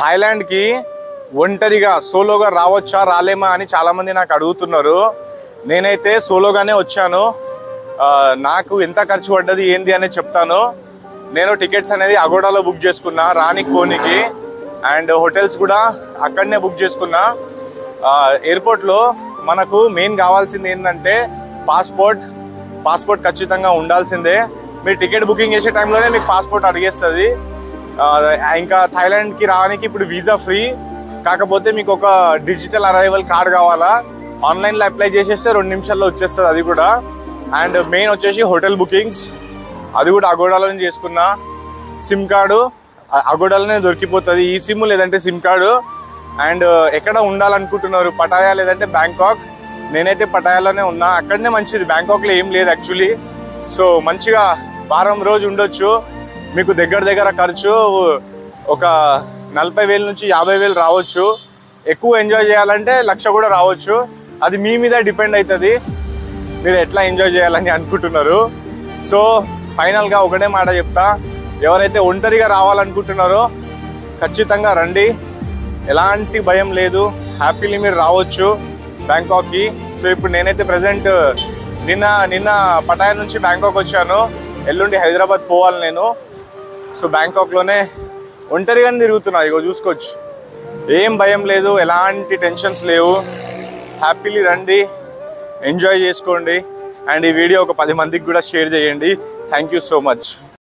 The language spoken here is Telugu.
థాయిలాండ్కి ఒంటరిగా సోలోగా రావచ్చా రాలేమా అని చాలామంది నాకు అడుగుతున్నారు. నేనైతే సోలోగానే వచ్చాను. నాకు ఎంత ఖర్చు పడ్డది ఏంది అనేది చెప్తాను. నేను టికెట్స్ అనేది అగోడాలో బుక్ చేసుకున్నా, రానికి పోనీకి. అండ్ హోటల్స్ కూడా అక్కడనే బుక్ చేసుకున్నా. ఎయిర్పోర్ట్లో మనకు మెయిన్ కావాల్సింది ఏంటంటే పాస్పోర్ట్ ఖచ్చితంగా ఉండాల్సిందే. మీరు టికెట్ బుకింగ్ చేసే టైంలోనే మీకు పాస్పోర్ట్ అడిగేస్తుంది. ఇంకా థాయిలాండ్కి రావడానికి ఇప్పుడు వీసా ఫ్రీ, కాకపోతే మీకు ఒక డిజిటల్ అరైవల్ కార్డ్ కావాలా. ఆన్లైన్లో అప్లై చేసేస్తే 2 నిమిషాల్లో వచ్చేస్తుంది అది కూడా. అండ్ మెయిన్ వచ్చేసి హోటల్ బుకింగ్స్, అది కూడా అగోడాలోనే చేసుకున్నా. సిమ్ కార్డు అగోడాలోనే దొరికిపోతుంది, ఈ సిమ్ లేదంటే సిమ్ కార్డు. అండ్ ఎక్కడ ఉండాలనుకుంటున్నారు, పటాయా లేదంటే బ్యాంకాక్? నేనైతే పటాయాలోనే ఉన్నా. అక్కడనే మంచిది, బ్యాంకాక్లో ఏం లేదు యాక్చువల్లీ. సో మంచిగా వారం రోజు ఉండొచ్చు. మీకు దగ్గర ఖర్చు ఒక 40,000 నుంచి 50,000 రావచ్చు. ఎక్కువ ఎంజాయ్ చేయాలంటే 1,00,000 కూడా రావచ్చు. అది మీ మీద డిపెండ్ అవుతుంది, మీరు ఎట్లా ఎంజాయ్ చేయాలని అనుకుంటున్నారు. సో ఫైనల్గా ఒకటే మాట చెప్తా, ఎవరైతే ఒంటరిగా రావాలనుకుంటున్నారో ఖచ్చితంగా రండి. ఎలాంటి భయం లేదు, హ్యాపీలీ మీరు రావచ్చు బ్యాంకాక్కి. సో ఇప్పుడు నేనైతే ప్రజెంట్ నిన్న పటాయా నుంచి బ్యాంకాక్ వచ్చాను. ఎల్లుండి హైదరాబాద్ పోవాలి నేను. సో బ్యాంకాక్లోనే ఒంటరిగానే తిరుగుతున్నా. ఇగో చూసుకోవచ్చు, ఏం భయం లేదు, ఎలాంటి టెన్షన్స్ లేవు. హ్యాపీలీ రండి, ఎంజాయ్ చేసుకోండి. అండ్ ఈ వీడియో ఒక 10 మందికి కూడా షేర్ చేయండి. Thank you so much.